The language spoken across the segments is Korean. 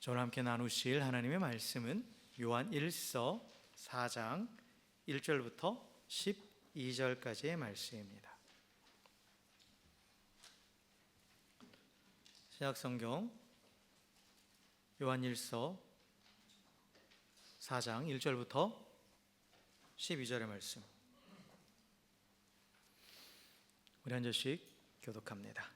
저와 함께 나누실 하나님의 말씀은 요한 1서 4장 1절부터 12절까지의 말씀입니다. 신약성경 요한 1서 4장 1절부터 12절의 말씀, 우리 한 절씩 교독합니다.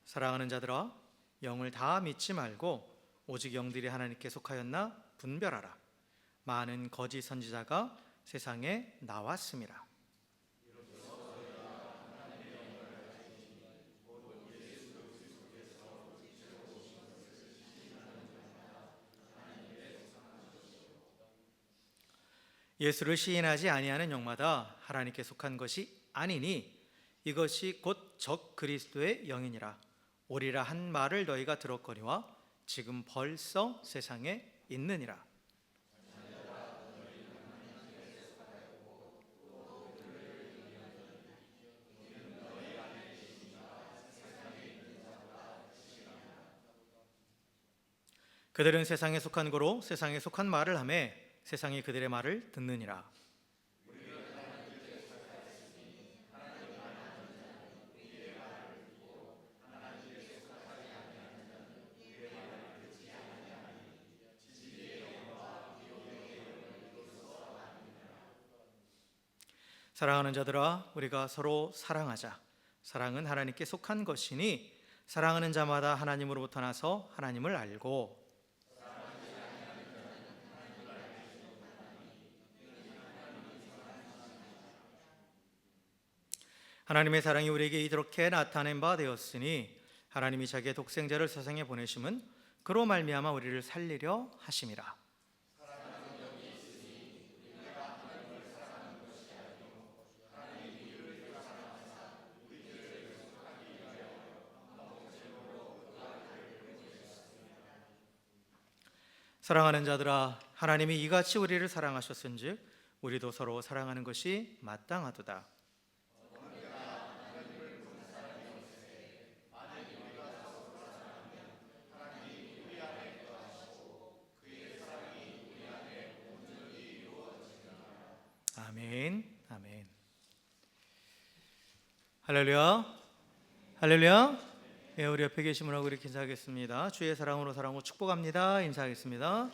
사랑하는 자들아, 영을 다 믿지 말고 오직 영들이 하나님께 속하였나 분별하라. 많은 거짓 선지자가 세상에 나왔음이라. 예수를 시인하지 아니하는 영마다 하나님께 속한 것이 아니니 이것이 곧 적 그리스도의 영이니라. 오리라 한 말을 너희가 들었거니와 지금 벌써 세상에 있느니라. 그들은 세상에 속한 거로 세상에 속한 말을 하매 세상이 그들의 말을 듣느니라. 사랑하는 자들아, 우리가 서로 사랑하자. 사랑은 하나님께 속한 것이니 사랑하는 자마다 하나님으로부터 나서 하나님을 알고, 하나님의 사랑이 우리에게 이렇게 나타낸 바 되었으니 하나님이 자기의 독생자를 세상에 보내심은 그로 말미암아 우리를 살리려 하심이라. 사랑하는 자들아, 하나님이 이같이 우리를 사랑하셨은즉 우리도 서로 사랑하는 것이 마땅하도다. 아멘, 아멘. 할렐루야, 할렐루야. 예, 우리 옆에 계신 분하고 이렇게 인사하겠습니다. 주의 사랑으로 사랑하고 축복합니다. 인사하겠습니다.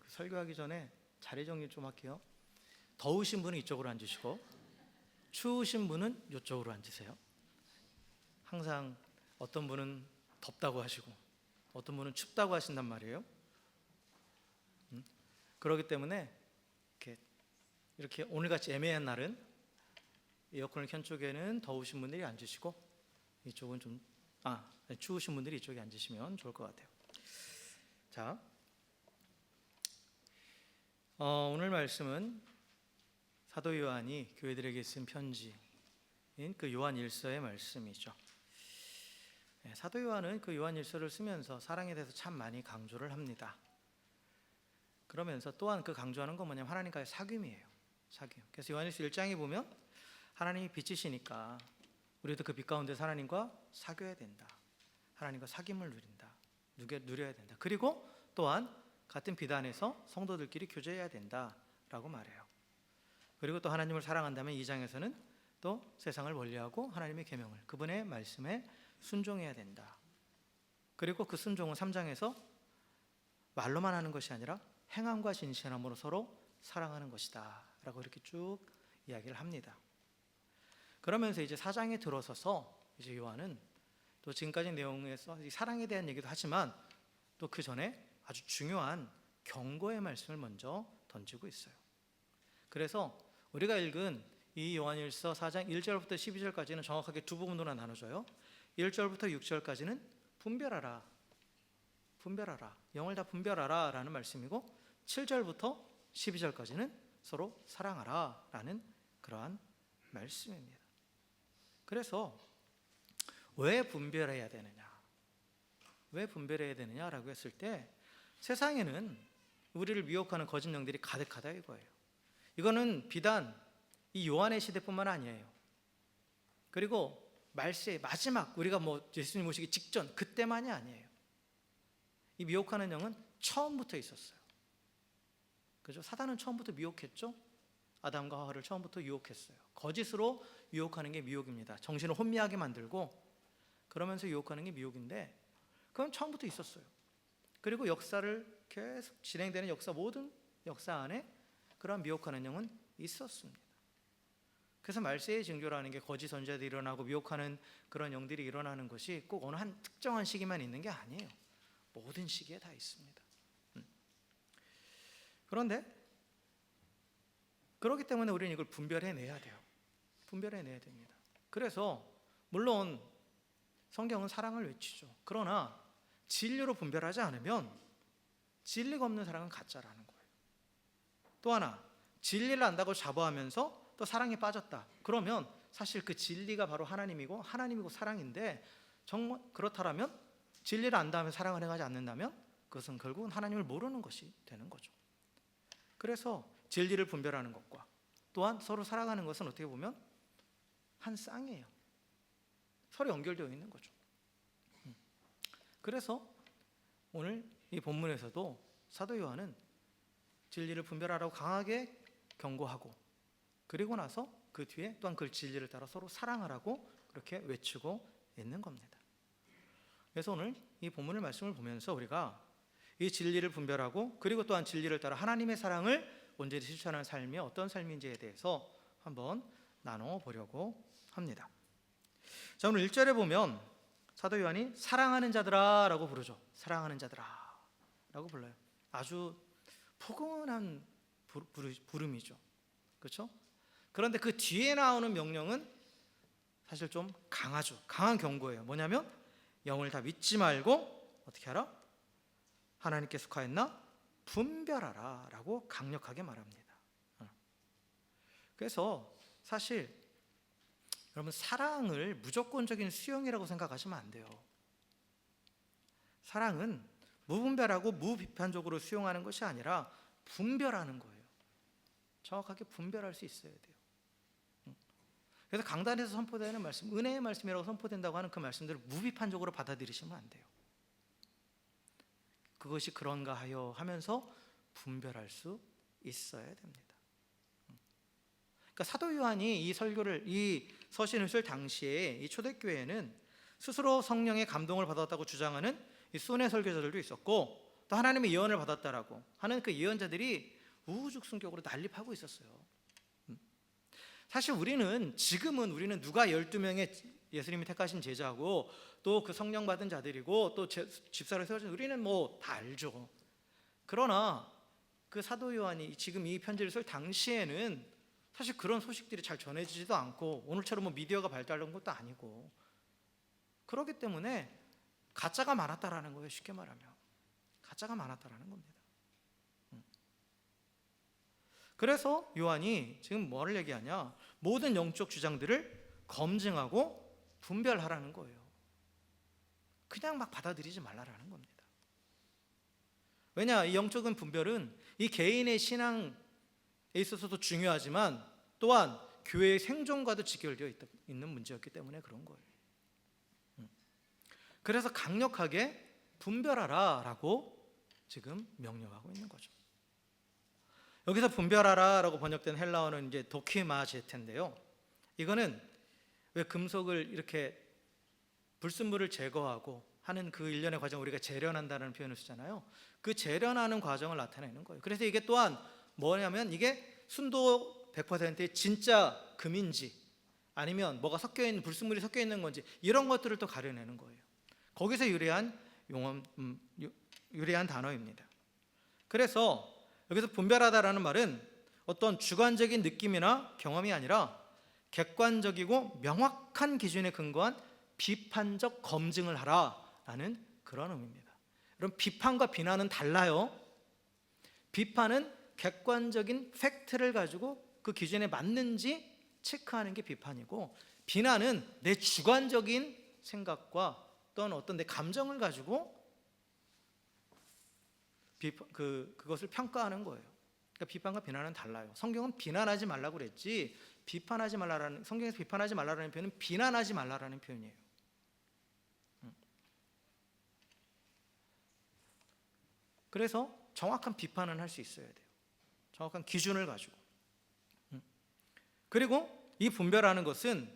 설교하기 전에 자리 정리 좀 할게요. 더우신 분은 이쪽으로 앉으시고 추우신 분은 이쪽으로 앉으세요. 항상 어떤 분은 덥다고 하시고 어떤 분은 춥다고 하신단 말이에요. 그렇기 때문에 이렇게 오늘같이 애매한 날은 에어컨을 켠 쪽에는 더우신 분들이 앉으시고 이쪽은 좀 추우신 분들이 이쪽에 앉으시면 좋을 것 같아요. 자, 오늘 말씀은 사도 요한이 교회들에게 쓴 편지인 그 요한 1서의 말씀이죠. 사도 요한은 그 요한 1서를 쓰면서 사랑에 대해서 참 많이 강조를 합니다. 그러면서 또한 그 강조하는 건 뭐냐면 하나님과의 사귐이에요. 사귐. 그래서 요한일서 1장에 보면 하나님이 빛이시니까 우리도 그 빛 가운데서 하나님과 사귀어야 된다. 하나님과 사귐을 누려야 된다. 그리고 또한 같은 빛 안에서 성도들끼리 교제해야 된다라고 말해요. 그리고 또 하나님을 사랑한다면 2장에서는 또 세상을 멀리하고 하나님의 계명을, 그분의 말씀에 순종해야 된다. 그리고 그 순종은 3장에서 말로만 하는 것이 아니라 행함과 진실함으로 서로 사랑하는 것이다 라고 이렇게 쭉 이야기를 합니다. 그러면서 이제 4장에 들어서서 이제 요한은 또 지금까지 내용에서 사랑에 대한 얘기도 하지만 또 그 전에 아주 중요한 경고의 말씀을 먼저 던지고 있어요. 그래서 우리가 읽은 이 요한일서 4장 1절부터 12절까지는 정확하게 두 부분으로 나눠져요. 1절부터 6절까지는 분별하라, 영을 다 분별하라 라는 말씀이고 7절부터 12절까지는 서로 사랑하라 라는 그러한 말씀입니다. 그래서 왜 분별해야 되느냐라고 했을 때 세상에는 우리를 미혹하는 거짓 영들이 가득하다 이거예요. 이거는 비단 이 요한의 시대뿐만 아니에요. 그리고 말세의 마지막, 우리가 뭐 예수님 오시기 직전 그때만이 아니에요. 이 미혹하는 영은 처음부터 있었어요. 그죠? 사단은 처음부터 미혹했죠. 아담과 하와를 처음부터 유혹했어요. 거짓으로 유혹하는 게 미혹입니다. 정신을 혼미하게 만들고 그러면서 유혹하는 게 미혹인데, 그건 처음부터 있었어요. 그리고 역사를 계속 진행되는 모든 역사 안에 그러한 미혹하는 영은 있었습니다. 그래서 말세의 징조라는 게 거짓 선지자들이 일어나고 미혹하는 그런 영들이 일어나는 것이 꼭 어느 한 특정한 시기만 있는 게 아니에요. 모든 시기에 다 있습니다. 그런데 그렇기 때문에 우리는 이걸 분별해내야 돼요. 분별해내야 됩니다. 그래서 물론 성경은 사랑을 외치죠. 그러나 진리로 분별하지 않으면 진리가 없는 사랑은 가짜라는 거예요. 또 하나, 진리를 안다고 자부하면서 또 사랑에 빠졌다. 그러면 사실 그 진리가 바로 하나님이고 사랑인데, 정말 그렇다면 진리를 안다면 사랑을 행하지 않는다면 그것은 결국은 하나님을 모르는 것이 되는 거죠. 그래서 진리를 분별하는 것과 또한 서로 사랑하는 것은 어떻게 보면 한 쌍이에요. 서로 연결되어 있는 거죠. 그래서 오늘 이 본문에서도 사도 요한은 진리를 분별하라고 강하게 경고하고, 그리고 나서 그 뒤에 또한 그 진리를 따라 서로 사랑하라고 그렇게 외치고 있는 겁니다. 그래서 오늘 이 본문의 말씀을 보면서 우리가 이 진리를 분별하고 그리고 또한 진리를 따라 하나님의 사랑을 온전히 실천하는 삶이 어떤 삶인지에 대해서 한번 나눠보려고 합니다. 자, 오늘 1절에 보면 사도 요한이 사랑하는 자들아 라고 부르죠. 사랑하는 자들아 라고 불러요. 아주 포근한 부름이죠. 그렇죠? 그런데 그 뒤에 나오는 명령은 사실 좀 강하죠. 강한 경고예요. 뭐냐면 영을 다 믿지 말고 어떻게 하라? 하나님께 속하였나? 분별하라 라고 강력하게 말합니다. 그래서 사실 여러분, 사랑을 무조건적인 수용이라고 생각하시면 안 돼요. 사랑은 무분별하고 무비판적으로 수용하는 것이 아니라 분별하는 거예요. 정확하게 분별할 수 있어야 돼요. 그래서 강단에서 선포되는 말씀, 은혜의 말씀이라고 선포된다고 하는 그 말씀들을 무비판적으로 받아들이시면 안 돼요. 그것이 그런가 하여 하면서 분별할 수 있어야 됩니다. 그러니까 사도 요한이 이 서신을 쓸 당시에 이 초대교회는 스스로 성령의 감동을 받았다고 주장하는 이 순회 설교자들도 있었고, 또 하나님의 예언을 받았다라고 하는 그 예언자들이 우후죽순격으로 난립하고 있었어요. 사실 지금은 우리는 누가 12명의 예수님이 택하신 제자고 또 그 성령 받은 자들이고 또 집사를 세워준, 우리는 뭐 다 알죠. 그러나 그 사도 요한이 지금 이 편지를 쓸 당시에는 사실 그런 소식들이 잘 전해지지도 않고 오늘처럼 뭐 미디어가 발달한 것도 아니고, 그렇기 때문에 가짜가 많았다라는 거예요. 쉽게 말하면 가짜가 많았다라는 겁니다. 그래서 요한이 지금 뭐를 얘기하냐? 모든 영적 주장들을 검증하고 분별하라는 거예요. 그냥 막 받아들이지 말라라는 겁니다. 왜냐? 이 영적인 분별은 이 개인의 신앙에 있어서도 중요하지만 또한 교회의 생존과도 직결되어 있는 문제였기 때문에 그런 거예요. 그래서 강력하게 분별하라라고 지금 명령하고 있는 거죠. 여기서 분별하라라고 번역된 헬라어는 이제 도키마제텐데요. 이거는 왜 금속을 이렇게 불순물을 제거하고 하는 그 일련의 과정을 우리가 재련한다는 표현을 쓰잖아요. 그 재련하는 과정을 나타내는 거예요. 그래서 이게 또한 뭐냐면 이게 순도 100%의 진짜 금인지 아니면 뭐가 섞여 있는 불순물이 섞여 있는 건지 이런 것들을 또 가려내는 거예요. 거기서 유래한 단어입니다. 그래서 여기서 분별하다라는 말은 어떤 주관적인 느낌이나 경험이 아니라 객관적이고 명확한 기준에 근거한 비판적 검증을 하라라는 그런 의미입니다. 여러분, 비판과 비난은 달라요. 비판은 객관적인 팩트를 가지고 그 기준에 맞는지 체크하는 게 비판이고, 비난은 내 주관적인 생각과 또는 어떤 내 감정을 가지고 그것을 평가하는 거예요. 그러니까 비판과 비난은 달라요. 성경은 비난하지 말라고 그랬지 비판하지 말라라는, 성경에서 비판하지 말라라는 표현은 비난하지 말라라는 표현이에요. 그래서 정확한 비판은 할 수 있어야 돼요. 정확한 기준을 가지고. 그리고 이 분별하는 것은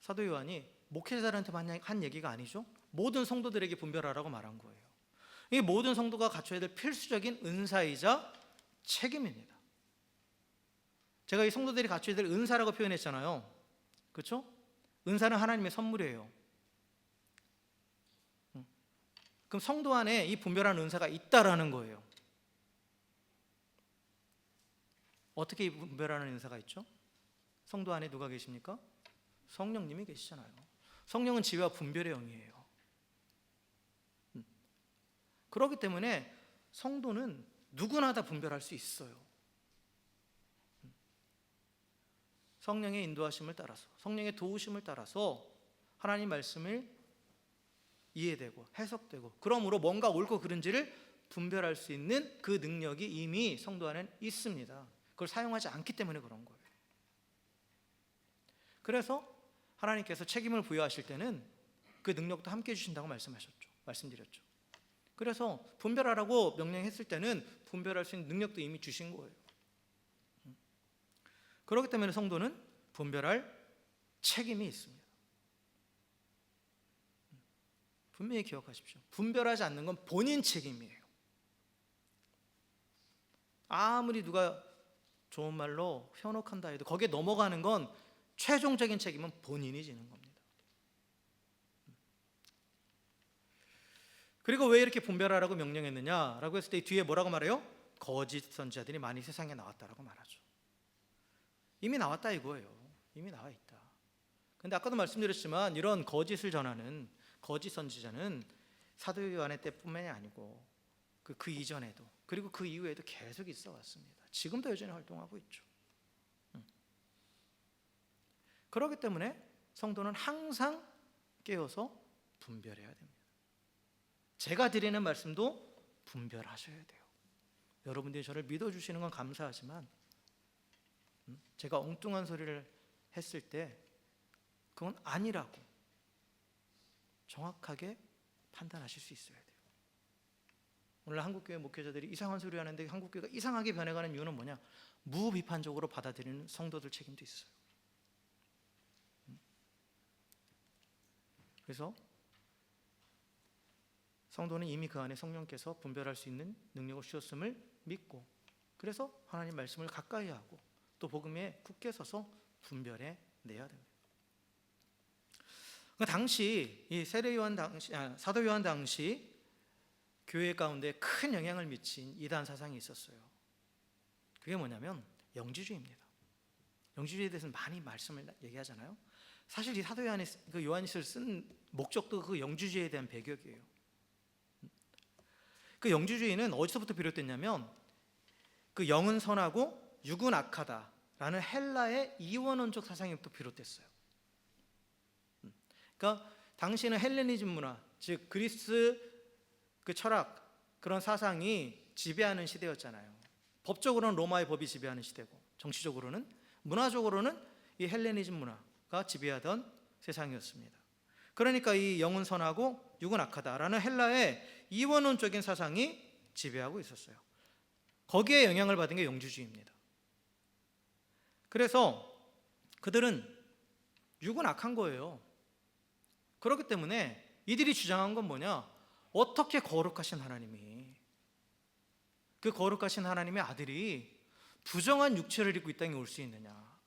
사도 요한이 목회자들한테만 한 얘기가 아니죠. 모든 성도들에게 분별하라고 말한 거예요. 이 모든 성도가 갖춰야 될 필수적인 은사이자 책임입니다. 제가 이 성도들이 갖춰야 될 은사라고 표현했잖아요. 그렇죠? 은사는 하나님의 선물이에요. 그럼 성도 안에 이 분별하는 은사가 있다라는 거예요. 어떻게 이 분별하는 은사가 있죠? 성도 안에 누가 계십니까? 성령님이 계시잖아요. 성령은 지혜와 분별의 영이에요. 그렇기 때문에 성도는 누구나 다 분별할 수 있어요. 성령의 인도하심을 따라서, 성령의 도우심을 따라서 하나님 말씀을 이해되고 해석되고, 그러므로 뭔가 옳고 그른지를 분별할 수 있는 그 능력이 이미 성도 안에 있습니다. 그걸 사용하지 않기 때문에 그런 거예요. 그래서 하나님께서 책임을 부여하실 때는 그 능력도 함께 해주신다고 말씀드렸죠. 그래서 분별하라고 명령했을 때는 분별할 수 있는 능력도 이미 주신 거예요. 그렇기 때문에 성도는 분별할 책임이 있습니다. 분명히 기억하십시오. 분별하지 않는 건 본인 책임이에요. 아무리 누가 좋은 말로 현혹한다 해도 거기에 넘어가는 건 최종적인 책임은 본인이 지는 겁니다. 그리고 왜 이렇게 분별하라고 명령했느냐라고 했을 때 뒤에 뭐라고 말해요? 거짓 선지자들이 많이 세상에 나왔다라고 말하죠. 이미 나왔다 이거예요. 이미 나와 있다. 근데 아까도 말씀드렸지만 이런 거짓을 전하는 거짓 선지자는 사도 요한의 때뿐만이 아니고 그 이전에도, 그리고 그 이후에도 계속 있어 왔습니다. 지금도 여전히 활동하고 있죠. 그렇기 때문에 성도는 항상 깨어서 분별해야 됩니다. 제가 드리는 말씀도 분별하셔야 돼요. 여러분들이 저를 믿어주시는 건 감사하지만 제가 엉뚱한 소리를 했을 때 그건 아니라고 정확하게 판단하실 수 있어야 돼요. 오늘 한국교회 목회자들이 이상한 소리 하는데 한국교회가 이상하게 변해가는 이유는 뭐냐? 무비판적으로 받아들이는 성도들 책임도 있어요. 그래서 성도는 이미 그 안에 성령께서 분별할 수 있는 능력을 주셨음을 믿고, 그래서 하나님 말씀을 가까이 하고 또 복음에 굳게 서서 분별해 내야 됩니다. 당시 이 사도 요한 당시 교회 가운데 큰 영향을 미친 이단 사상이 있었어요. 그게 뭐냐면 영지주의입니다. 영지주의에 대해서는 많이 말씀을 얘기하잖아요. 사실 이 사도 요한이 그 요한일서를 쓴 목적도 그 영지주의에 대한 배격이에요. 그 영지주의는 어디서부터 비롯됐냐면 그 영은 선하고 육은 악하다라는 헬라의 이원론적 사상부터 비롯됐어요. 그러니까 당시는 헬레니즘 문화, 즉 그리스 그 철학, 그런 사상이 지배하는 시대였잖아요. 법적으로는 로마의 법이 지배하는 시대고, 정치적으로는, 문화적으로는 이 헬레니즘 문화가 지배하던 세상이었습니다. 그러니까 이 영은 선하고 육은 악하다라는 헬라의 이원론적인 사상이 지배하고 있었어요. 거기에 영향을 받은 게 영지주의입니다. 그래서 그들은 육은 악한 거예요. 그렇기 때문에 이들이 주장한 건 뭐냐? 어떻게 거룩하신 하나님이, 그 거룩하신 하나님의 아들이 부정한 육체를 입고 이 땅에 올 수 있느냐?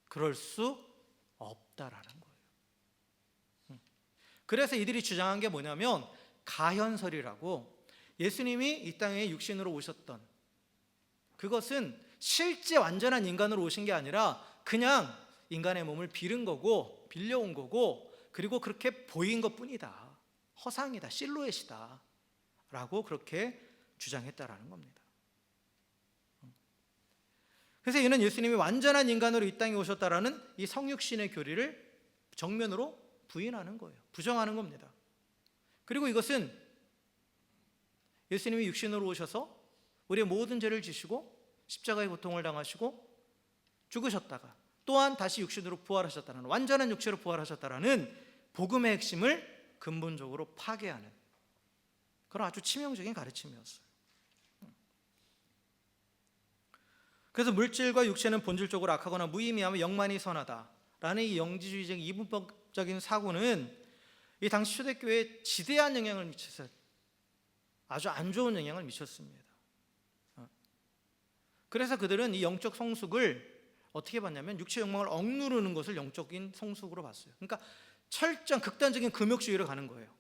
그럴 수 없다라는 거예요. 그래서 이들이 주장한 게 뭐냐면 가현설이라고, 예수님이 이 땅에 육신으로 오셨던 그것은 실제 완전한 인간으로 오신 게 아니라 그냥 인간의 몸을 빌은 거고, 빌려온 거고, 그리고 그렇게 보인 것뿐이다, 허상이다, 실루엣이다 라고 그렇게 주장했다라는 겁니다. 그래서 이는 예수님이 완전한 인간으로 이 땅에 오셨다라는 이 성육신의 교리를 정면으로 부인하는 거예요. 부정하는 겁니다. 그리고 이것은 예수님이 육신으로 오셔서 우리의 모든 죄를 지시고 십자가의 고통을 당하시고 죽으셨다가 또한 다시 육신으로 부활하셨다는, 완전한 육체로 부활하셨다는 복음의 핵심을 근본적으로 파괴하는 그런 아주 치명적인 가르침이었어요. 그래서 물질과 육체는 본질적으로 악하거나 무의미하며 영만이 선하다라는 이 영지주의적 이분법적인 사고는 이 당시 초대교회에 지대한 영향을 미쳤어요. 아주 안 좋은 영향을 미쳤습니다. 그래서 그들은 이 영적 성숙을 어떻게 봤냐면 육체 욕망을 억누르는 것을 영적인 성숙으로 봤어요. 그러니까 철저한 극단적인 금욕주의로 가는 거예요.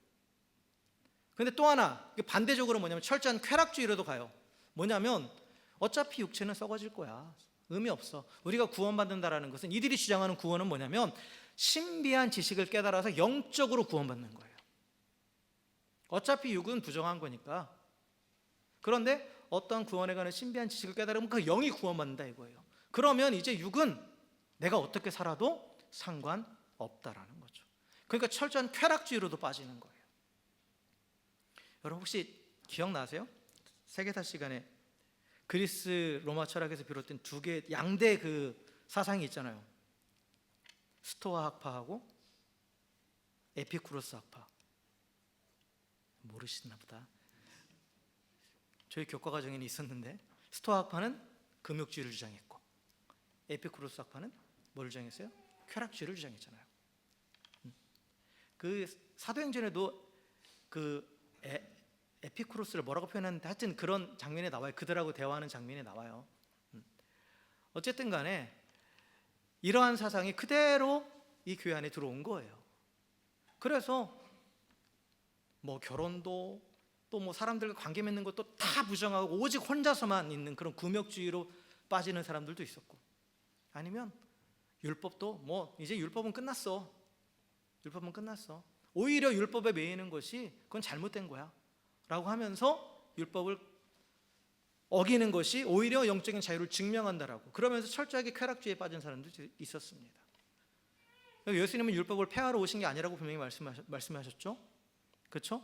그런데 또 하나 반대적으로 뭐냐면 철저한 쾌락주의로도 가요. 뭐냐면 어차피 육체는 썩어질 거야, 의미 없어. 우리가 구원받는다라는 것은, 이들이 주장하는 구원은 뭐냐면 신비한 지식을 깨달아서 영적으로 구원받는 거예요. 어차피 육은 부정한 거니까. 그런데 어떤 구원에 관한 신비한 지식을 깨달으면 그 영이 구원받는다 이거예요. 그러면 이제 육은 내가 어떻게 살아도 상관없다라는 거죠. 그러니까 철저한 쾌락주의로도 빠지는 거예요. 여러분 혹시 기억나세요? 세계사 시간에 그리스 로마 철학에서 비롯된 두 개 양대 그 사상이 있잖아요. 스토아 학파하고 에피쿠로스 학파. 모르시나 보다. 저희 교과 과정에는 있었는데, 스토아 학파는 금욕주의를 주장했고 에피쿠로스 학파는 뭘 주장했어요? 쾌락주의를 주장했잖아요. 그 사도행전에도 그 에피쿠로스를 뭐라고 표현하는데 하여튼 그런 장면에 나와요. 그들하고 대화하는 장면에 나와요. 어쨌든 간에 이러한 사상이 그대로 이 교회 안에 들어온 거예요. 그래서 뭐 결혼도 또 뭐 사람들과 관계 맺는 것도 다 부정하고 오직 혼자서만 있는 그런 금욕주의로 빠지는 사람들도 있었고, 아니면 율법도 뭐 이제 율법은 끝났어. 율법은 끝났어. 오히려 율법에 매이는 것이 그건 잘못된 거야 라고 하면서 율법을 어기는 것이 오히려 영적인 자유를 증명한다라고, 그러면서 철저하게 쾌락주의에 빠진 사람도 있었습니다. 예수님은 율법을 폐하러 오신 게 아니라고 분명히 말씀하셨죠. 그렇죠?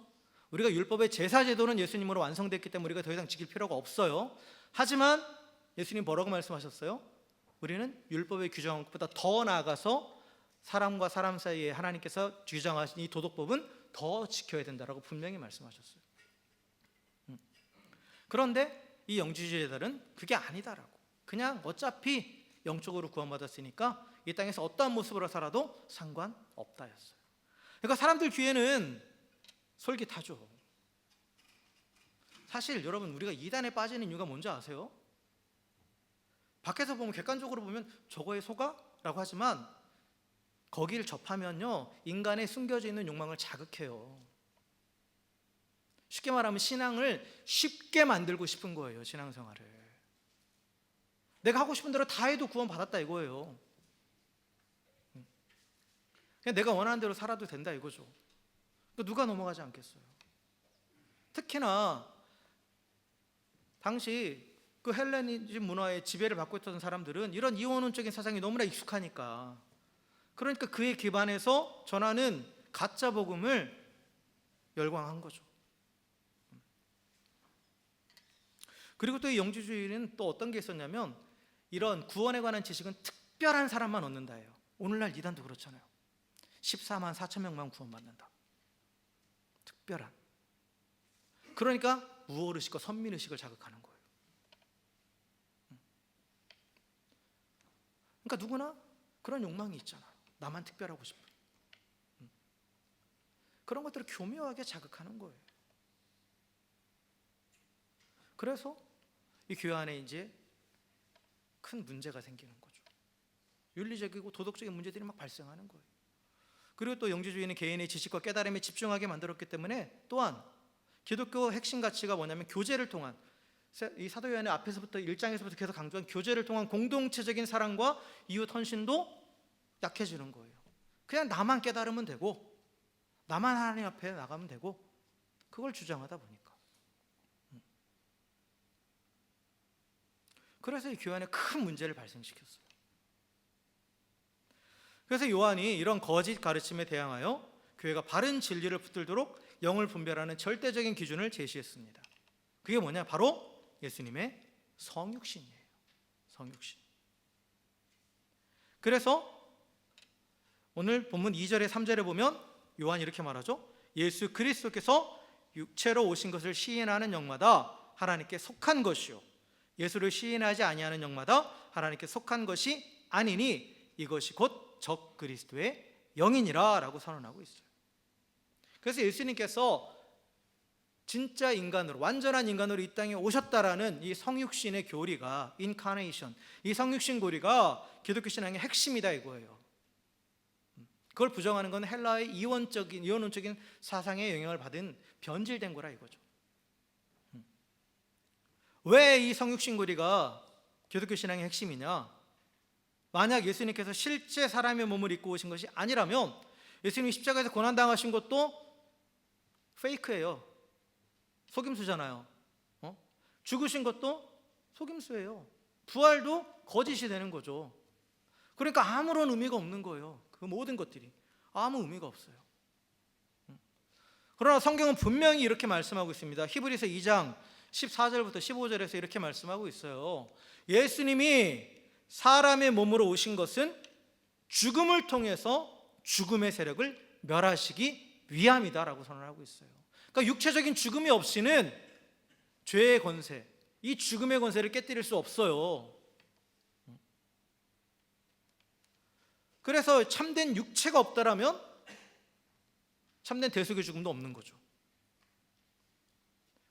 우리가 율법의 제사제도는 예수님으로 완성됐기 때문에 우리가 더 이상 지킬 필요가 없어요. 하지만 예수님 뭐라고 말씀하셨어요? 우리는 율법의 규정한 것보다 더 나아가서 사람과 사람 사이에 하나님께서 규정하신 이 도덕법은 더 지켜야 된다라고 분명히 말씀하셨어요. 그런데 이 영지주의자들은 그게 아니다라고, 그냥 어차피 영적으로 구원받았으니까 이 땅에서 어떠한 모습으로 살아도 상관없다였어요. 그러니까 사람들 귀에는 솔깃하죠. 사실 여러분, 우리가 이단에 빠지는 이유가 뭔지 아세요? 밖에서 보면, 객관적으로 보면 저거에 속아? 라고 하지만 거기를 접하면요, 인간의 숨겨져 있는 욕망을 자극해요. 쉽게 말하면 신앙을 쉽게 만들고 싶은 거예요. 신앙생활을 내가 하고 싶은 대로 다 해도 구원받았다 이거예요. 그냥 내가 원하는 대로 살아도 된다 이거죠. 누가 넘어가지 않겠어요. 특히나 당시 그 헬레니즘 문화의 지배를 받고 있던 사람들은 이런 이원론적인 사상이 너무나 익숙하니까, 그러니까 그에 기반해서 전하는 가짜 복음을 열광한 거죠. 그리고 또 이 영지주의는 또 어떤 게 있었냐면, 이런 구원에 관한 지식은 특별한 사람만 얻는다예요. 오늘날 이단도 그렇잖아요. 14만 4천 명만 구원받는다. 특별한. 그러니까 우월의식과 선민의식을 자극하는 거예요. 그러니까 누구나 그런 욕망이 있잖아. 나만 특별하고 싶어. 그런 것들을 교묘하게 자극하는 거예요. 그래서 이 교회 안에 이제 큰 문제가 생기는 거죠. 윤리적이고 도덕적인 문제들이 막 발생하는 거예요. 그리고 또 영지주의는 개인의 지식과 깨달음에 집중하게 만들었기 때문에, 또한 기독교 핵심 가치가 뭐냐면 교제를 통한, 이 사도 요한의 앞에서부터 1장에서부터 계속 강조한 교제를 통한 공동체적인 사랑과 이웃 헌신도 약해지는 거예요. 그냥 나만 깨달으면 되고 나만 하나님 앞에 나가면 되고, 그걸 주장하다 보니까. 그래서 이 교회 안에 큰 문제를 발생시켰어요. 그래서 요한이 이런 거짓 가르침에 대항하여 교회가 바른 진리를 붙들도록 영을 분별하는 절대적인 기준을 제시했습니다. 그게 뭐냐? 바로 예수님의 성육신이에요. 성육신. 그래서 오늘 본문 2절에 3절에 보면 요한이 이렇게 말하죠. 예수 그리스도께서 육체로 오신 것을 시인하는 영마다 하나님께 속한 것이요 예수를 시인하지 아니하는 영마다 하나님께 속한 것이 아니니 이것이 곧 적 그리스도의 영이니라 라고 선언하고 있어요. 그래서 예수님께서 진짜 인간으로, 완전한 인간으로 이 땅에 오셨다라는 이 성육신의 교리가, 인카네이션, 이 성육신 교리가 기독교 신앙의 핵심이다 이거예요. 그걸 부정하는 건 헬라의 이원론적인 사상의 영향을 받은 변질된 거라 이거죠. 왜 이 성육신 교리가 기독교 신앙의 핵심이냐? 만약 예수님께서 실제 사람의 몸을 입고 오신 것이 아니라면 예수님이 십자가에서 고난당하신 것도 페이크예요. 속임수잖아요. 죽으신 것도 속임수예요. 부활도 거짓이 되는 거죠. 그러니까 아무런 의미가 없는 거예요. 그 모든 것들이 아무 의미가 없어요. 그러나 성경은 분명히 이렇게 말씀하고 있습니다. 히브리서 2장 14절부터 15절에서 이렇게 말씀하고 있어요. 예수님이 사람의 몸으로 오신 것은 죽음을 통해서 죽음의 세력을 멸하시기 위함이다라고 선언하고 있어요. 그러니까 육체적인 죽음이 없이는 죄의 권세, 이 죽음의 권세를 깨뜨릴 수 없어요. 그래서 참된 육체가 없다라면 참된 대속의 죽음도 없는 거죠.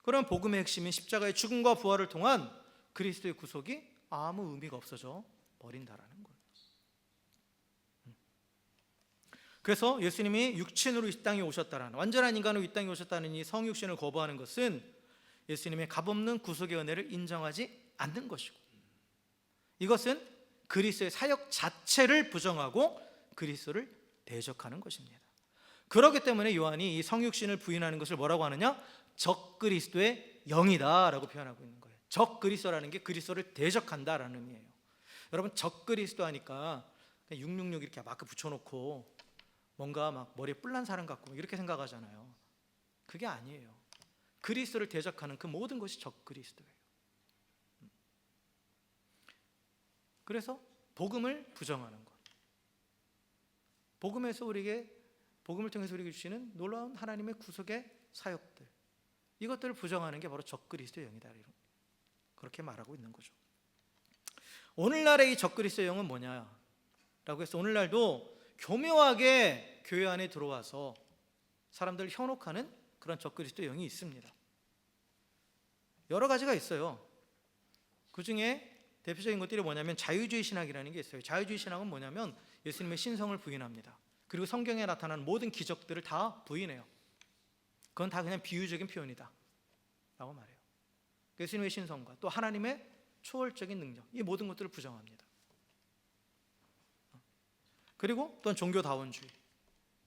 그럼 복음의 핵심인 십자가의 죽음과 부활을 통한 그리스도의 구속이 아무 의미가 없어져 버린다라는 거예요. 그래서 예수님이 육신으로 이 땅에 오셨다라는, 완전한 인간으로 이 땅에 오셨다는 이 성육신을 거부하는 것은 예수님의 값없는 구속의 은혜를 인정하지 않는 것이고, 이것은 그리스도의 사역 자체를 부정하고 그리스도를 대적하는 것입니다. 그렇기 때문에 요한이 이 성육신을 부인하는 것을 뭐라고 하느냐? 적 그리스도의 영이다 라고 표현하고 있는 거예요. 적 그리스도라는 게 그리스도를 대적한다라는 의미예요. 여러분, 적 그리스도 하니까 666 이렇게 마크 붙여놓고 뭔가 막 머리에 뿔난 사람 같고 이렇게 생각하잖아요. 그게 아니에요. 그리스도를 대적하는 그 모든 것이 적 그리스도예요. 그래서 복음을 부정하는 것, 복음에서 우리에게, 복음을 통해서 우리에게 주시는 놀라운 하나님의 구속의 사역들, 이것들을 부정하는 게 바로 적 그리스도의 영이다, 그렇게 말하고 있는 거죠. 오늘날의 이 적 그리스도의 영은 뭐냐 라고 해서 오늘날도 교묘하게 교회 안에 들어와서 사람들을 현혹하는 그런 적 그리스도의 영이 있습니다. 여러 가지가 있어요. 그 중에 대표적인 것들이 뭐냐면 자유주의 신학이라는 게 있어요. 자유주의 신학은 뭐냐면 예수님의 신성을 부인합니다. 그리고 성경에 나타나는 모든 기적들을 다 부인해요. 그건 다 그냥 비유적인 표현이다 라고 말해요. 예수님의 신성과 또 하나님의 초월적인 능력, 이 모든 것들을 부정합니다. 그리고 또한 종교다원주의,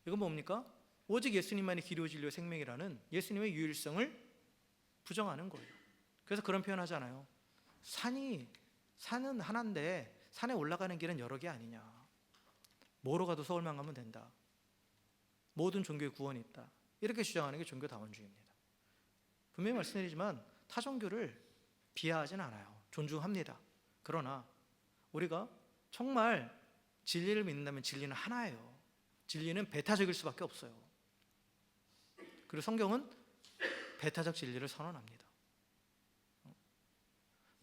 이건 뭡니까? 오직 예수님만이 길이요 진리요 생명이라는 예수님의 유일성을 부정하는 거예요. 그래서 그런 표현하잖아요. 산은 하나인데 산에 올라가는 길은 여러 개 아니냐, 뭐로 가도 서울만 가면 된다, 모든 종교에 구원이 있다, 이렇게 주장하는 게 종교다원주의입니다. 분명히 말씀드리지만 타 종교를 비하하진 않아요. 존중합니다. 그러나 우리가 정말 진리를 믿는다면 진리는 하나예요. 진리는 배타적일 수밖에 없어요. 그리고 성경은 배타적 진리를 선언합니다.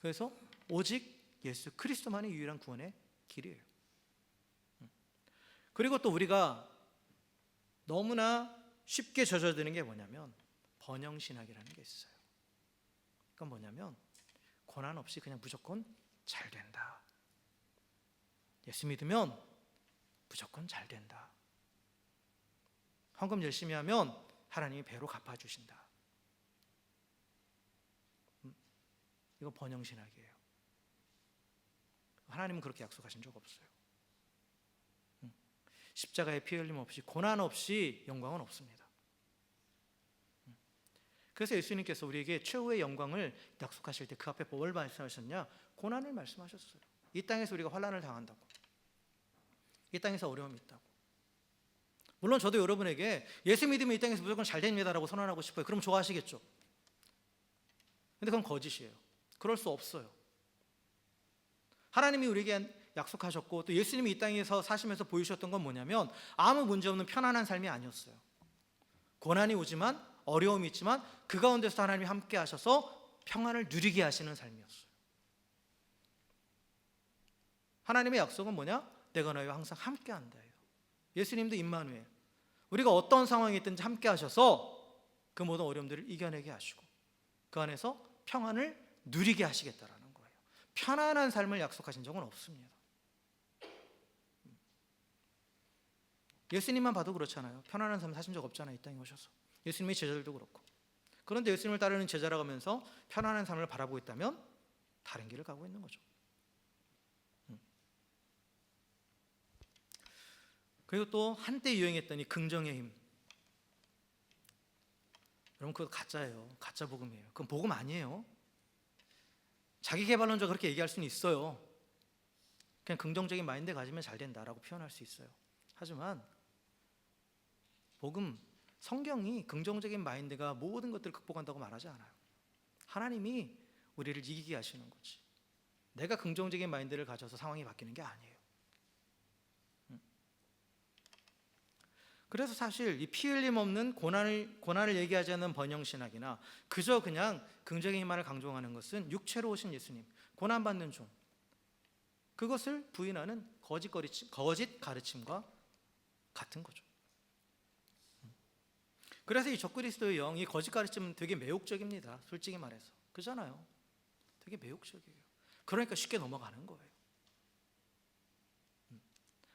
그래서 오직 예수 그리스도만이 유일한 구원의 길이에요. 그리고 또 우리가 너무나 쉽게 젖어드는 게 뭐냐면 번영신학이라는 게 있어요. 그건 뭐냐면 고난 없이 그냥 무조건 잘 된다, 예수 믿으면 무조건 잘 된다, 헌금 열심히 하면 하나님이 배로 갚아주신다. 이건 번영신학이에요. 하나님은 그렇게 약속하신 적 없어요. 십자가의 피 흘림 없이, 고난 없이 영광은 없습니다. 그래서 예수님께서 우리에게 최후의 영광을 약속하실 때 그 앞에 뭘 말씀하셨냐? 고난을 말씀하셨어요. 이 땅에서 우리가 환난을 당한다고, 이 땅에서 어려움이 있다고. 물론 저도 여러분에게 예수 믿으면 이 땅에서 무조건 잘 됩니다라고 선언하고 싶어요. 그럼 좋아하시겠죠? 근데 그건 거짓이에요. 그럴 수 없어요. 하나님이 우리에게 약속하셨고 또 예수님이 이 땅에서 사시면서 보이셨던 건 뭐냐면 아무 문제 없는 편안한 삶이 아니었어요. 고난이 오지만, 어려움이 있지만 그 가운데서 하나님이 함께 하셔서 평안을 누리게 하시는 삶이었어요. 하나님의 약속은 뭐냐? 내가 너희와 항상 함께 한다예요. 예수님도 임마누엘, 우리가 어떤 상황이 있든지 함께 하셔서 그 모든 어려움들을 이겨내게 하시고 그 안에서 평안을 누리게 하시겠다라는 거예요. 편안한 삶을 약속하신 적은 없습니다. 예수님만 봐도 그렇잖아요. 편안한 삶 사신 적 없잖아요. 이 땅에 오셔서. 예수님의 제자들도 그렇고. 그런데 예수님을 따르는 제자라고 하면서 편안한 삶을 바라보고 있다면 다른 길을 가고 있는 거죠. 그리고 또 한때 유행했던 이 긍정의 힘, 여러분 그거 가짜예요. 가짜 복음이에요. 그건 복음 아니에요. 자기 개발론자 그렇게 얘기할 수는 있어요. 그냥 긍정적인 마인드 가지면 잘 된다라고 표현할 수 있어요. 하지만 복음, 성경이 긍정적인 마인드가 모든 것들을 극복한다고 말하지 않아요. 하나님이 우리를 이기게 하시는 거지. 내가 긍정적인 마인드를 가져서 상황이 바뀌는 게 아니에요. 그래서 사실 이 피 흘림 없는 고난을 얘기하지 않는 번영신학이나 그저 그냥 긍정의 힘만을 강조하는 것은 육체로 오신 예수님, 고난받는 종, 그것을 부인하는 거짓 가르침과 같은 거죠. 그래서 이 적그리스도의 영, 이 거짓 가르침은 되게 매혹적입니다. 솔직히 말해서. 그잖아요. 되게 매혹적이에요. 그러니까 쉽게 넘어가는 거예요.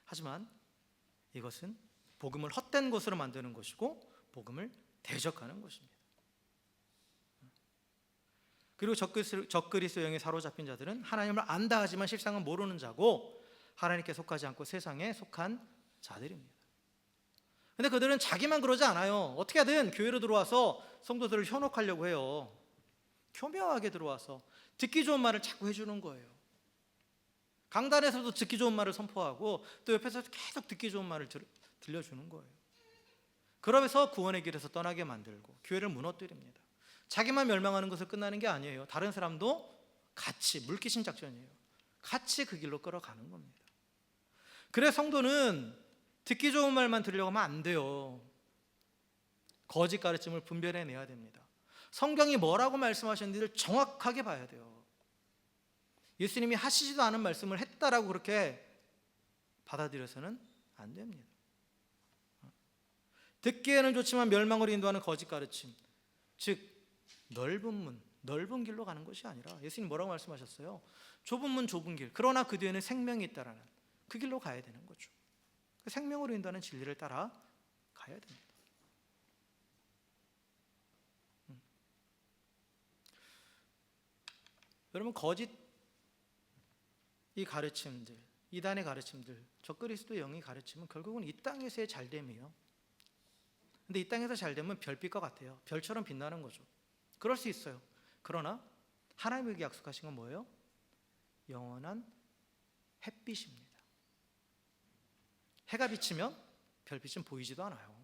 하지만 이것은 복음을 헛된 것으로 만드는 것이고 복음을 대적하는 것입니다. 그리고 적그리스도 영에 사로잡힌 자들은 하나님을 안다 하지만 실상은 모르는 자고 하나님께 속하지 않고 세상에 속한 자들입니다. 근데 그들은 자기만 그러지 않아요. 어떻게 하든 교회로 들어와서 성도들을 현혹하려고 해요. 교묘하게 들어와서 듣기 좋은 말을 자꾸 해주는 거예요. 강단에서도 듣기 좋은 말을 선포하고 또 옆에서 계속 듣기 좋은 말을 들려주는 거예요. 그러면서 구원의 길에서 떠나게 만들고 교회를 무너뜨립니다. 자기만 멸망하는 것을 끝나는 게 아니에요. 다른 사람도 같이, 물귀신 작전이에요. 같이 그 길로 끌어가는 겁니다. 그래서 성도는 듣기 좋은 말만 들으려고 하면 안 돼요. 거짓 가르침을 분별해내야 됩니다. 성경이 뭐라고 말씀하셨는지를 정확하게 봐야 돼요. 예수님이 하시지도 않은 말씀을 했다라고 그렇게 받아들여서는 안 됩니다. 듣기에는 좋지만 멸망으로 인도하는 거짓 가르침, 즉 넓은 문, 넓은 길로 가는 것이 아니라 예수님 뭐라고 말씀하셨어요? 좁은 문, 좁은 길, 그러나 그 뒤에는 생명이 있다라는 그 길로 가야 되는 거죠. 그 생명으로 인도하는 진리를 따라 가야 됩니다. 여러분 거짓 이 가르침들, 이단의 가르침들, 적그리스도 영의 가르침은 결국은 이 땅에서의 잘됨이에요. 근데 이 땅에서 잘되면 별빛과 같아요. 별처럼 빛나는 거죠. 그럴 수 있어요. 그러나 하나님에게 약속하신 건 뭐예요? 영원한 햇빛입니다. 해가 비치면 별빛은 보이지도 않아요.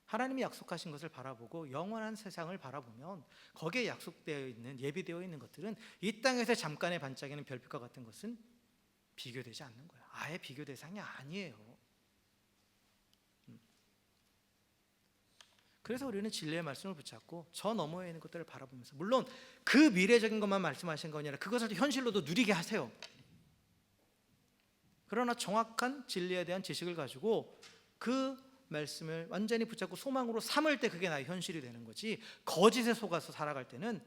하나님이 약속하신 것을 바라보고 영원한 세상을 바라보면 거기에 약속되어 있는, 예비되어 있는 것들은 이 땅에서 잠깐의 반짝이는 별빛과 같은 것은 비교되지 않는 거예요. 아예 비교 대상이 아니에요. 그래서 우리는 진리의 말씀을 붙잡고 저 너머에 있는 것들을 바라보면서, 물론 그 미래적인 것만 말씀하신 거 아니라 그것을 현실로도 누리게 하세요. 그러나 정확한 진리에 대한 지식을 가지고 그 말씀을 완전히 붙잡고 소망으로 삼을 때 그게 나의 현실이 되는 거지, 거짓에 속아서 살아갈 때는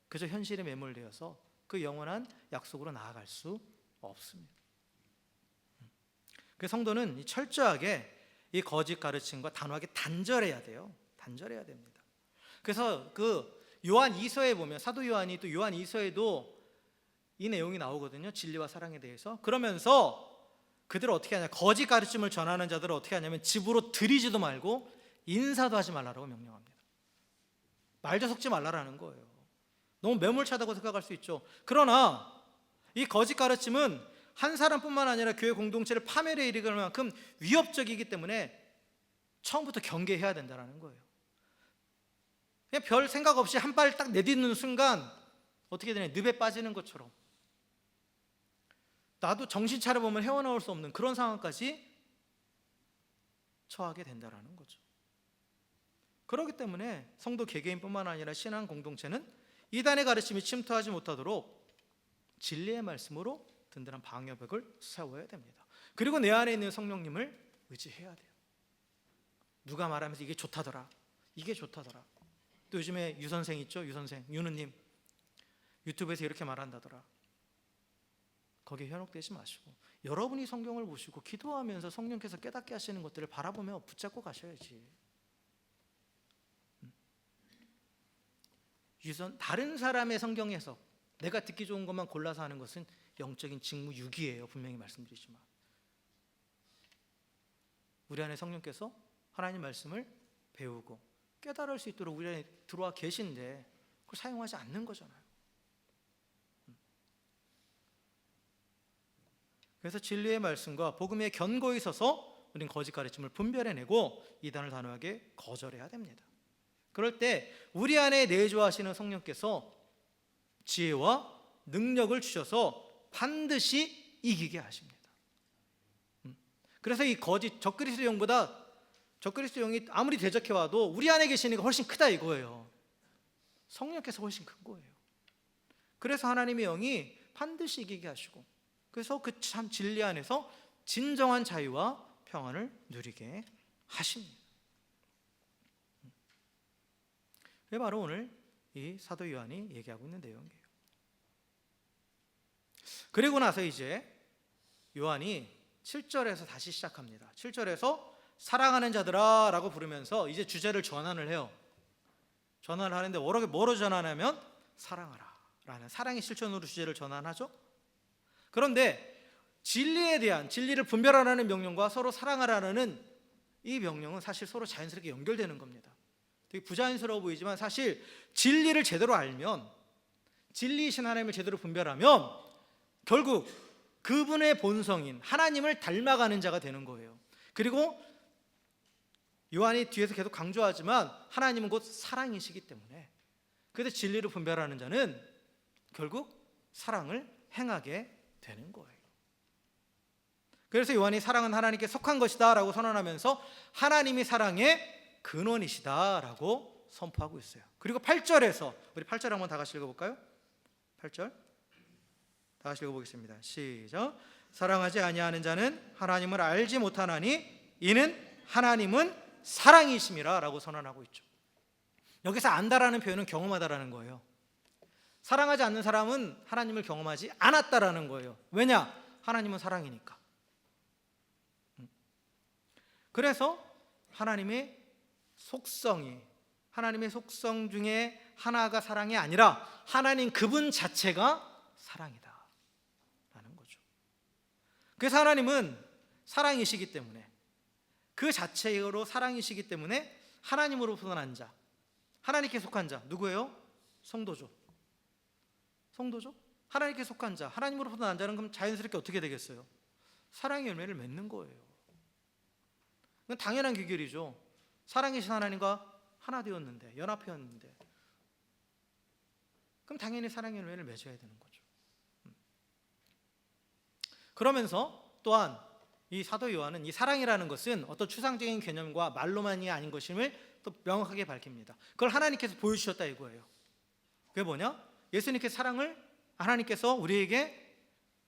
그저 현실에 매몰되어서 그 영원한 약속으로 나아갈 수 없습니다. 그 성도는 철저하게 이 거짓 가르침과 단호하게 단절해야 돼요. 단절해야 됩니다. 그래서 그 요한 2서에 보면, 사도 요한이 또 요한 2서에도 이 내용이 나오거든요. 진리와 사랑에 대해서. 그러면서 그들을 어떻게 하냐, 거짓 가르침을 전하는 자들을 어떻게 하냐면 집으로 들이지도 말고 인사도 하지 말라고 명령합니다. 말도 섞지 말라라는 거예요. 너무 매몰차다고 생각할 수 있죠. 그러나 이 거짓 가르침은 한 사람뿐만 아니라 교회 공동체를 파멸에 이르는 만큼 위협적이기 때문에 처음부터 경계해야 된다는 거예요. 그냥 별 생각 없이 한 발 딱 내딛는 순간 어떻게 되냐, 늪에 빠지는 것처럼 나도 정신 차려보면 헤어나올 수 없는 그런 상황까지 처하게 된다라는 거죠. 그렇기 때문에 성도 개개인뿐만 아니라 신앙 공동체는 이단의 가르침이 침투하지 못하도록 진리의 말씀으로 든든한 방어벽을 세워야 됩니다. 그리고 내 안에 있는 성령님을 의지해야 돼요. 누가 말하면서 이게 좋다더라, 이게 좋다더라. 또 요즘에 유 선생 있죠? 유 선생, 유느님 유튜브에서 이렇게 말한다더라. 거기에 현혹되지 마시고 여러분이 성경을 보시고 기도하면서 성령께서 깨닫게 하시는 것들을 바라보며 붙잡고 가셔야지. 다른 사람의 성경 해석, 내가 듣기 좋은 것만 골라서 하는 것은 영적인 직무유기예요. 분명히 말씀드리지만 우리 안에 성령께서 하나님 말씀을 배우고 깨달을 수 있도록 우리 안에 들어와 계신데 그걸 사용하지 않는 거잖아요. 그래서 진리의 말씀과 복음에 견고히 서서 우리는 거짓 가르침을 분별해내고 이단을 단호하게 거절해야 됩니다. 그럴 때 우리 안에 내주하시는 성령께서 지혜와 능력을 주셔서 반드시 이기게 하십니다. 그래서 이 거짓 적그리스도 영보다 적그리스도 영이 아무리 대적해와도 우리 안에 계시는 게 훨씬 크다 이거예요. 성령께서 훨씬 큰 거예요. 그래서 하나님의 영이 반드시 이기게 하시고, 그래서 그 참 진리 안에서 진정한 자유와 평안을 누리게 하십니다. 그게 바로 오늘 이 사도 요한이 얘기하고 있는 내용이에요. 그리고 나서 이제 요한이 7절에서 다시 시작합니다. 7절에서 사랑하는 자들아 라고 부르면서 이제 주제를 전환을 해요. 전환을 하는데 뭐로 전환하면 사랑하라 라는 사랑의 실천으로 주제를 전환하죠. 그런데 진리에 대한, 진리를 분별하라는 명령과 서로 사랑하라는 이 명령은 사실 서로 자연스럽게 연결되는 겁니다. 되게 부자연스러워 보이지만 사실 진리를 제대로 알면, 진리이신 하나님을 제대로 분별하면 결국 그분의 본성인 하나님을 닮아가는 자가 되는 거예요. 그리고 요한이 뒤에서 계속 강조하지만 하나님은 곧 사랑이시기 때문에, 그래서 진리를 분별하는 자는 결국 사랑을 행하게 되는 거예요. 그래서 요한이 사랑은 하나님께 속한 것이다 라고 선언하면서 하나님이 사랑의 근원이시다 라고 선포하고 있어요. 그리고 8절에서 우리 8절 한번 다 같이 읽어볼까요? 8절 다 같이 읽어보겠습니다. 시작. 사랑하지 아니하는 자는 하나님을 알지 못하나니 이는 하나님은 사랑이심이라 라고 선언하고 있죠. 여기서 안다라는 표현은 경험하다라는 거예요. 사랑하지 않는 사람은 하나님을 경험하지 않았다라는 거예요. 왜냐? 하나님은 사랑이니까. 그래서 하나님의 속성이, 하나님의 속성 중에 하나가 사랑이 아니라 하나님 그분 자체가 사랑이다 라는 거죠. 그래서 하나님은 사랑이시기 때문에, 그 자체로 사랑이시기 때문에 하나님으로부터 난 자, 하나님께 속한 자 누구예요? 성도죠. 성도죠? 하나님께 속한 자, 하나님으로부터 난 자는 그럼 자연스럽게 어떻게 되겠어요? 사랑의 열매를 맺는 거예요. 이건 당연한 귀결이죠. 사랑이신 하나님과 하나 되었는데, 연합되었는데, 그럼 당연히 사랑의 열매를 맺어야 되는 거죠. 그러면서 또한 이 사도 요한은 이 사랑이라는 것은 어떤 추상적인 개념과 말로만이 아닌 것임을 또 명확하게 밝힙니다. 그걸 하나님께서 보여주셨다 이거예요. 그게 뭐냐? 예수님께서 하나님께서 우리에게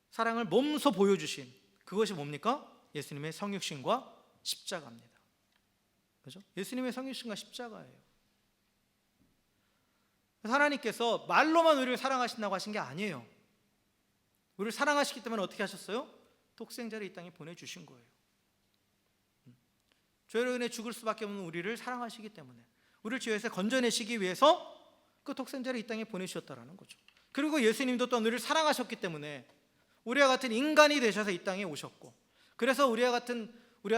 사랑을 몸소 보여주신 그것이 뭡니까? 예수님의 성육신과 십자가입니다. 그렇죠? 예수님의 성육신과 십자가예요. 하나님께서 말로만 우리를 사랑하신다고 하신 게 아니에요. 우리를 사랑하시기 때문에 어떻게 하셨어요? 독생자를 이 땅에 보내주신 거예요. 죄로 인해 죽을 수밖에 없는 우리를 사랑하시기 때문에, 우리를 죄에서 건져내시기 위해서 그 독생자를 이 땅에 보내주셨다라는 거죠. 그리고 예수님도 또 우리를 사랑하셨기 때문에 우리와 같은 인간이 되셔서 이 땅에 오셨고, 그래서 우리가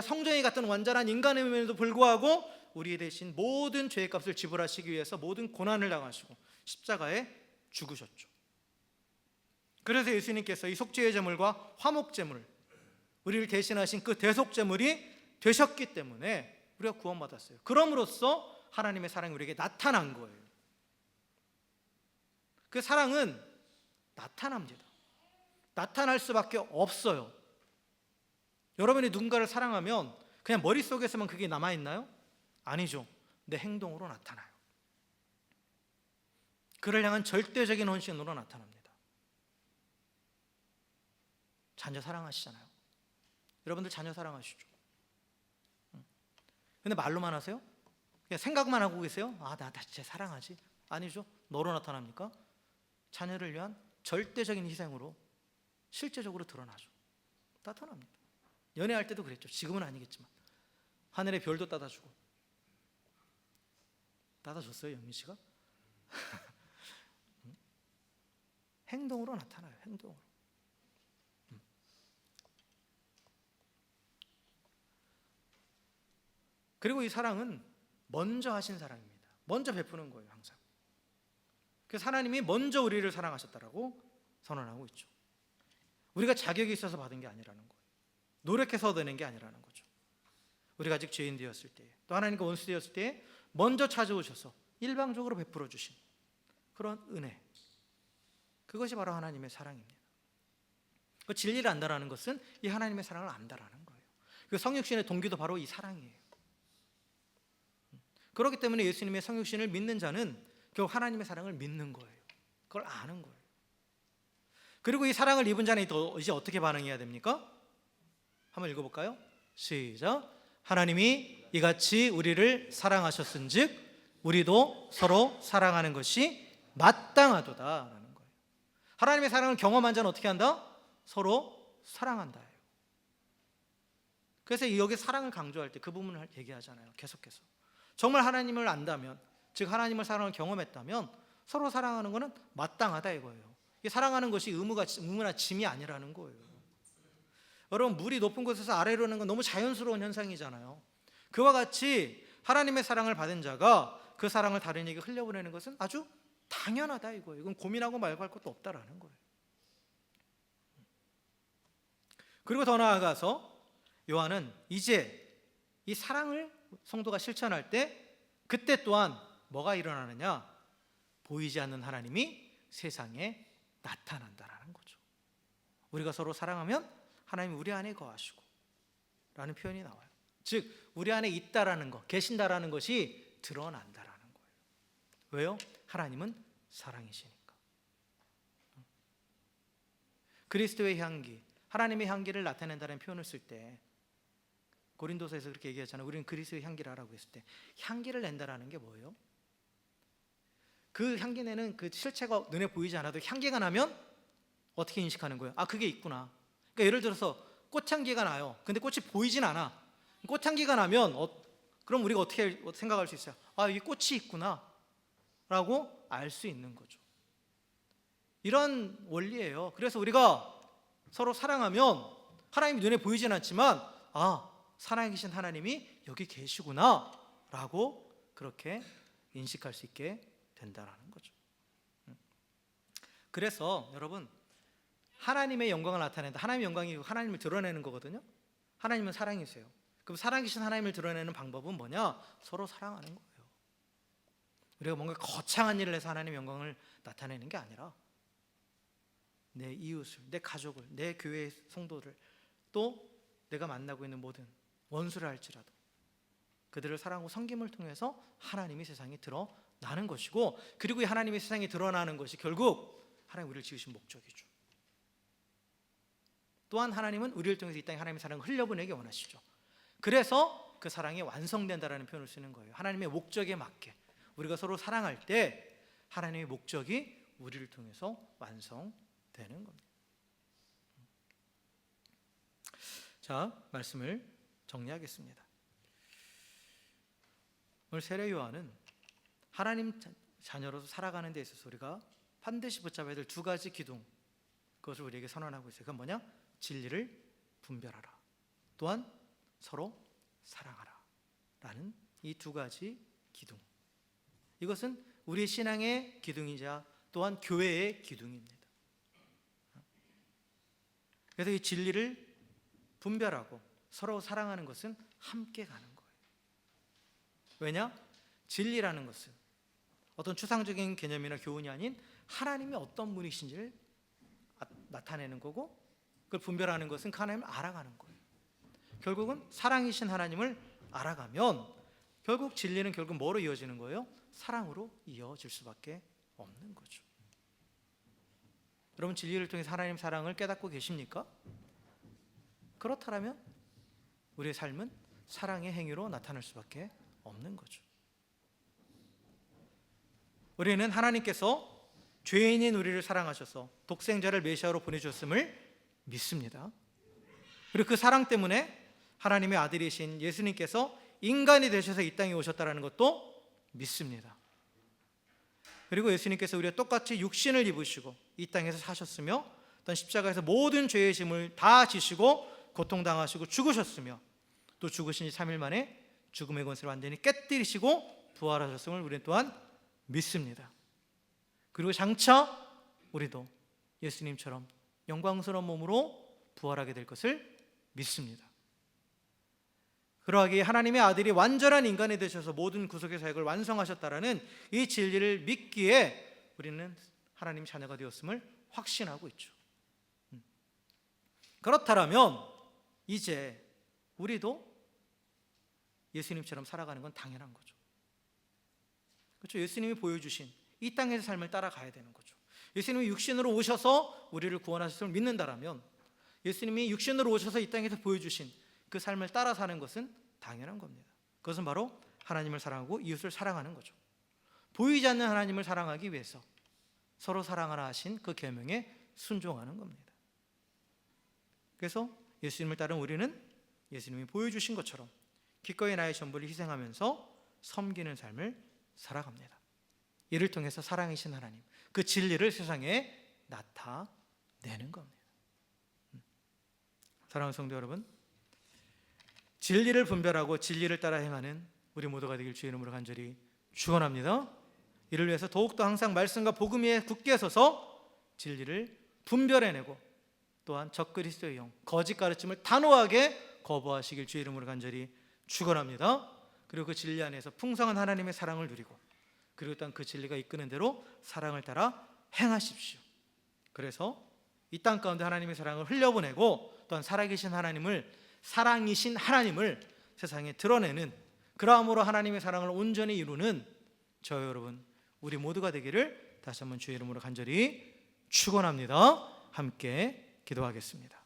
성전이 같은 완전한 인간임에도 불구하고 우리 대신 모든 죄의 값을 지불하시기 위해서 모든 고난을 당하시고 십자가에 죽으셨죠. 그래서 예수님께서 이 속죄의 제물과 화목 제물, 우리를 대신하신 그 대속 제물이 되셨기 때문에 우리가 구원받았어요. 그럼으로써 하나님의 사랑이 우리에게 나타난 거예요. 그 사랑은 나타납니다. 나타날 수밖에 없어요. 여러분이 누군가를 사랑하면 그냥 머릿속에서만 그게 남아있나요? 아니죠. 내 행동으로 나타나요. 그를 향한 절대적인 헌신으로 나타납니다. 자녀 사랑하시잖아요. 여러분들 자녀 사랑하시죠? 근데 말로만 하세요? 그냥 생각만 하고 계세요? 나 진짜 사랑하지? 아니죠. 뭐로 나타납니까? 자녀를 위한 절대적인 희생으로 실제적으로 드러나죠. 나타납니다. 연애할 때도 그랬죠. 지금은 아니겠지만 하늘의 별도 따다주고. 따다줬어요, 영민 씨가? 행동으로 나타나요. 행동으로. 그리고 이 사랑은 먼저 하신 사랑입니다. 먼저 베푸는 거예요, 항상. 그래서 하나님이 먼저 우리를 사랑하셨다라고 선언하고 있죠. 우리가 자격이 있어서 받은 게 아니라는 거예요. 노력해서 얻어낸 게 아니라는 거죠. 우리가 아직 죄인 되었을 때, 또 하나님과 원수 되었을 때 먼저 찾아오셔서 일방적으로 베풀어 주신 그런 은혜, 그것이 바로 하나님의 사랑입니다. 그 진리를 안다라는 것은 이 하나님의 사랑을 안다라는 거예요. 그 성육신의 동기도 바로 이 사랑이에요. 그렇기 때문에 예수님의 성육신을 믿는 자는 결국 하나님의 사랑을 믿는 거예요. 그걸 아는 거예요. 그리고 이 사랑을 입은 자는 이제 어떻게 반응해야 됩니까? 한번 읽어볼까요? 시작. 하나님이 이같이 우리를 사랑하셨은즉 우리도 서로 사랑하는 것이 마땅하도다라는 거예요. 하나님의 사랑을 경험한 자는 어떻게 한다? 서로 사랑한다. 그래서 여기 사랑을 강조할 때 그 부분을 얘기하잖아요. 계속해서 정말 하나님을 안다면, 즉 하나님을 사랑을 경험했다면 서로 사랑하는 것은 마땅하다 이거예요. 이 사랑하는 것이 의무나 짐이 아니라는 거예요. 여러분, 물이 높은 곳에서 아래로 오는 건 너무 자연스러운 현상이잖아요. 그와 같이 하나님의 사랑을 받은 자가 그 사랑을 다른 이에게 흘려보내는 것은 아주 당연하다 이거예요. 이건 고민하고 말고 할 것도 없다라는 거예요. 그리고 더 나아가서 요한은 이제 이 사랑을 성도가 실천할 때 그때 또한 뭐가 일어나느냐? 보이지 않는 하나님이 세상에 나타난다라는 거죠. 우리가 서로 사랑하면 하나님이 우리 안에 거하시고 라는 표현이 나와요. 즉 우리 안에 있다라는 것, 계신다라는 것이 드러난다라는 거예요. 왜요? 하나님은 사랑이시니까. 그리스도의 향기, 하나님의 향기를 나타낸다는 표현을 쓸 때 고린도서에서 그렇게 얘기하잖아요. 우리는 그리스도의 향기라고 했을 때 향기를 낸다라는 게 뭐예요? 그 향기 내는 그 실체가 눈에 보이지 않아도 향기가 나면 어떻게 인식하는 거예요? 그게 있구나. 그러니까 예를 들어서 꽃향기가 나요. 근데 꽃이 보이진 않아. 꽃향기가 나면 그럼 우리가 어떻게 생각할 수 있어요? 이게 꽃이 있구나 라고 알 수 있는 거죠. 이런 원리예요. 그래서 우리가 서로 사랑하면 하나님이 눈에 보이진 않지만 살아계신 하나님이 여기 계시구나 라고 그렇게 인식할 수 있게 된다라는 거죠. 그래서 여러분, 하나님의 영광을 나타낸다. 하나님의 영광이 하나님을 드러내는 거거든요. 하나님은 사랑이세요. 그럼 살아계신 하나님을 드러내는 방법은 뭐냐? 서로 사랑하는 거예요. 우리가 뭔가 거창한 일을 해서 하나님의 영광을 나타내는 게 아니라 내 이웃을, 내 가족을, 내 교회의 성도를, 또 내가 만나고 있는 모든 원수를 할지라도 그들을 사랑하고 섬김을 통해서 하나님이 세상에 드러나는 것이고, 그리고 이 하나님이 세상에 드러나는 것이 결국 하나님 우리를 지으신 목적이죠. 또한 하나님은 우리를 통해서 이 땅에 하나님의 사랑을 흘려보내기 원하시죠. 그래서 그 사랑이 완성된다라는 표현을 쓰는 거예요. 하나님의 목적에 맞게 우리가 서로 사랑할 때 하나님의 목적이 우리를 통해서 완성되는 겁니다. 자, 말씀을 정리하겠습니다. 오늘 세례 요한은 하나님 자녀로서 살아가는 데 있어서 우리가 반드시 붙잡아야 될 두 가지 기둥, 그것을 우리에게 선언하고 있어요. 그건 뭐냐? 진리를 분별하라, 또한 서로 사랑하라 라는 이 두 가지 기둥, 이것은 우리 신앙의 기둥이자 또한 교회의 기둥입니다. 그래서 이 진리를 분별하고 서로 사랑하는 것은 함께 가는 거예요. 왜냐? 진리라는 것은 어떤 추상적인 개념이나 교훈이 아닌 하나님이 어떤 분이신지를 나타내는 거고, 그걸 분별하는 것은 그 하나님을 알아가는 거예요. 결국은 사랑이신 하나님을 알아가면 결국 진리는 결국 뭐로 이어지는 거예요? 사랑으로 이어질 수밖에 없는 거죠. 여러분, 진리를 통해서 하나님 사랑을 깨닫고 계십니까? 그렇다면 우리의 삶은 사랑의 행위로 나타날 수밖에 없는 거죠. 우리는 하나님께서 죄인인 우리를 사랑하셔서 독생자를 메시아로 보내주셨음을 믿습니다. 그리고 그 사랑 때문에 하나님의 아들이신 예수님께서 인간이 되셔서 이 땅에 오셨다는 것도 믿습니다. 그리고 예수님께서 우리와 똑같이 육신을 입으시고 이 땅에서 사셨으며 또한 십자가에서 모든 죄의 짐을 다 지시고 고통당하시고 죽으셨으며 또 죽으신 지 3일 만에 죽음의 권세를 완전히 깨뜨리시고 부활하셨음을 우리는 또한 믿습니다. 그리고 장차 우리도 예수님처럼 영광스러운 몸으로 부활하게 될 것을 믿습니다. 그러하기에 하나님의 아들이 완전한 인간이 되셔서 모든 구속의 사역을 완성하셨다라는 이 진리를 믿기에 우리는 하나님 자녀가 되었음을 확신하고 있죠. 그렇다면 이제 우리도 예수님처럼 살아가는 건 당연한 거죠. 그렇죠? 예수님이 보여주신 이 땅에서 삶을 따라가야 되는 거죠. 예수님이 육신으로 오셔서 우리를 구원하셨음을 믿는다라면 예수님이 육신으로 오셔서 이 땅에서 보여주신 그 삶을 따라 사는 것은 당연한 겁니다. 그것은 바로 하나님을 사랑하고 이웃을 사랑하는 거죠. 보이지 않는 하나님을 사랑하기 위해서 서로 사랑하라 하신 그 계명에 순종하는 겁니다. 그래서 예수님을 따른 우리는 예수님이 보여주신 것처럼 기꺼이 나의 전부를 희생하면서 섬기는 삶을 살아갑니다. 이를 통해서 사랑이신 하나님, 그 진리를 세상에 나타내는 겁니다. 사랑하는 성도 여러분, 진리를 분별하고 진리를 따라 행하는 우리 모두가 되길 주의 이름으로 간절히 축원합니다. 이를 위해서 더욱더 항상 말씀과 복음 위에 굳게 서서 진리를 분별해내고 또한 적그리스도의 영, 거짓 가르침을 단호하게 거부하시길 주의 이름으로 간절히 축원합니다. 그리고 그 진리 안에서 풍성한 하나님의 사랑을 누리고 그리고 또한 그 진리가 이끄는 대로 사랑을 따라 행하십시오. 그래서 이 땅 가운데 하나님의 사랑을 흘려보내고 또한 살아계신 하나님을, 사랑이신 하나님을 세상에 드러내는, 그러함으로 하나님의 사랑을 온전히 이루는 저 여러분 우리 모두가 되기를 다시 한번 주의 이름으로 간절히 축원합니다. 함께 기도하겠습니다.